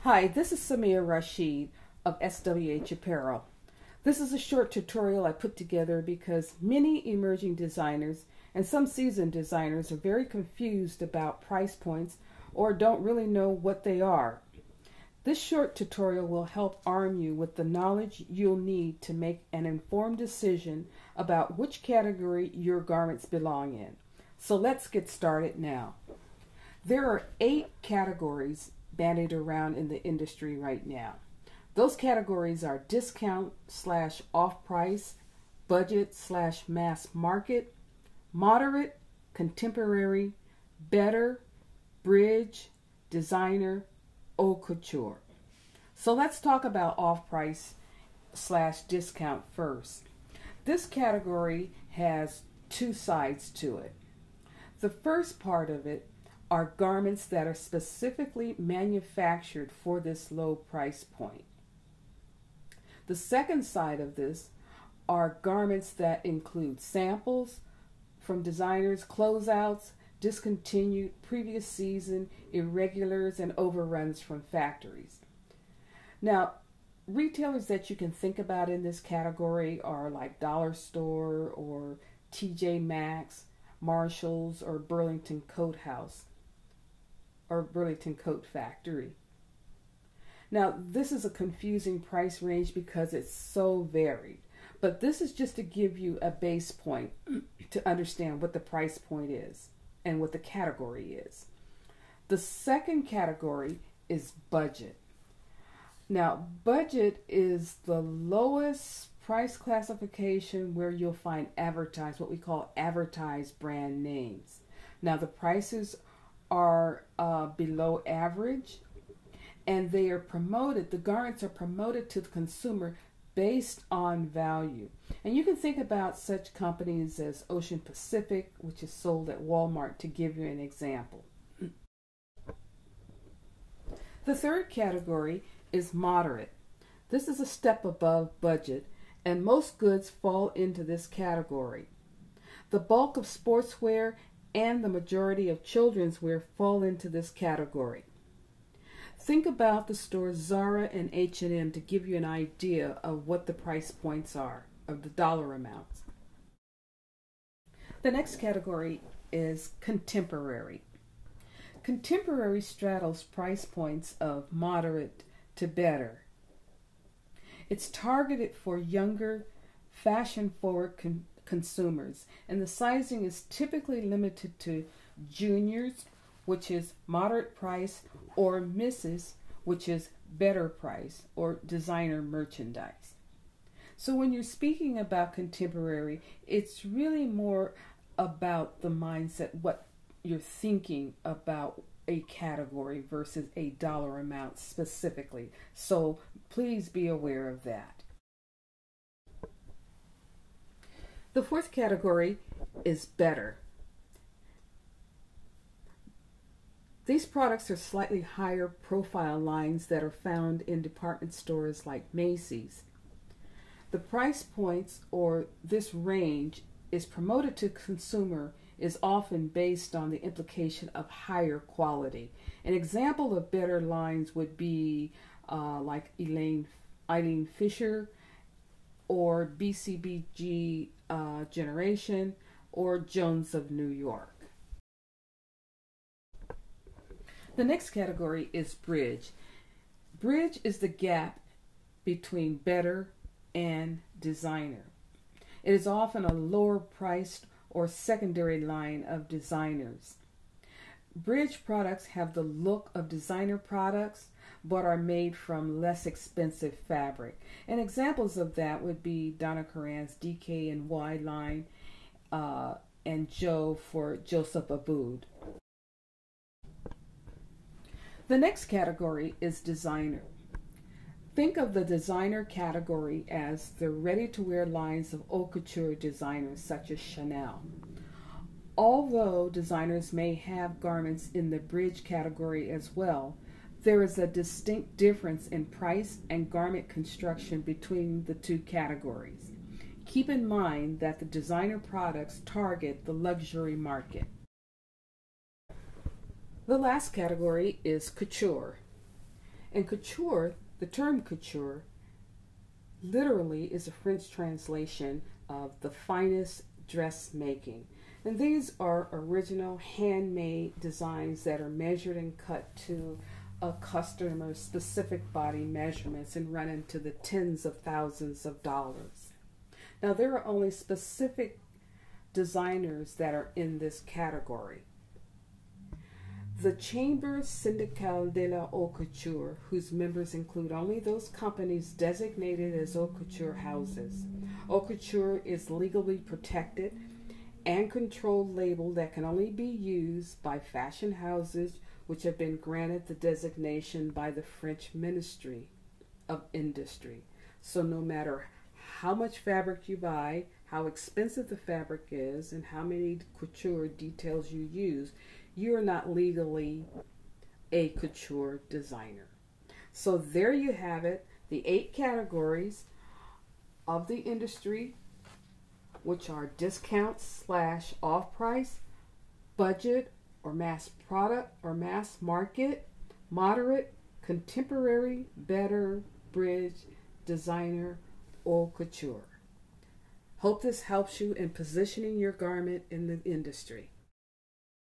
Hi, this is Samir Rashid of SWH Apparel. This is a short tutorial I put together because many emerging designers and some seasoned designers are very confused about price points or don't really know what they are. This short tutorial will help arm you with the knowledge you'll need to make an informed decision about which category your garments belong in. So let's get started now. There are 8 categories bandied around in the industry right now. Those categories are discount / off-price, budget / mass market, moderate, contemporary, better, bridge, designer, haute couture. So let's talk about off-price / discount first. This category has 2 sides to it. The first part of it are garments that are specifically manufactured for this low price point. The second side of this are garments that include samples from designers, closeouts, discontinued previous season, irregulars, and overruns from factories. Now, retailers that you can think about in this category are like Dollar Store or TJ Maxx, Marshalls, or Burlington Coat House or Burlington Coat Factory. Now, this is a confusing price range because it's so varied, but this is just to give you a base point to understand what the price point is and what the category is. The second category is budget. Now, budget is the lowest price classification where you'll find advertised, what we call advertised brand names. Now, the prices are below average, and they are promoted, the garments are promoted to the consumer based on value. And you can think about such companies as Ocean Pacific, which is sold at Walmart, to give you an example. The third category is moderate. This is a step above budget, and most goods fall into this category. The bulk of sportswear and the majority of children's wear fall into this category. Think about the stores Zara and H&M to give you an idea of what the price points are, of the dollar amounts. The next category is contemporary. Contemporary straddles price points of moderate to better. It's targeted for younger, fashion-forward consumers, and the sizing is typically limited to juniors, which is moderate price, or misses, which is better price, or designer merchandise. So when you're speaking about contemporary, it's really more about the mindset, what you're thinking about a category versus a dollar amount specifically. So please be aware of that. The fourth category is better. These products are slightly higher profile lines that are found in department stores like Macy's. The price points, or this range, is promoted to consumer is often based on the implication of higher quality. An example of better lines would be like Eileen Fisher, or BCBG Generation, or Jones of New York. The next category is bridge. Bridge is the gap between better and designer. It is often a lower priced or secondary line of designers. Bridge products have the look of designer products but are made from less expensive fabric. And examples of that would be Donna Karan's DKNY line and Joe for Joseph Abboud. The next category is designer. Think of the designer category as the ready-to-wear lines of haute couture designers such as Chanel. Although designers may have garments in the bridge category as well, there is a distinct difference in price and garment construction between the 2 categories. Keep in mind that the designer products target the luxury market. The last category is couture. And couture, the term couture, literally is a French translation of the finest dressmaking. And these are original handmade designs that are measured and cut to a customer's specific body measurements and run into the tens of thousands of dollars. Now, there are only specific designers that are in this category. The Chambre Syndicale de la Haute Couture, whose members include only those companies designated as haute couture houses. Haute couture is legally protected and controlled label that can only be used by fashion houses which have been granted the designation by the French Ministry of Industry. So no matter how much fabric you buy, how expensive the fabric is, and how many couture details you use, you are not legally a couture designer. So there you have it, the 8 categories of the industry, which are discounts / off-price, budget or mass product or mass market, moderate, contemporary, better, bridge, designer, haute couture. Hope this helps you in positioning your garment in the industry.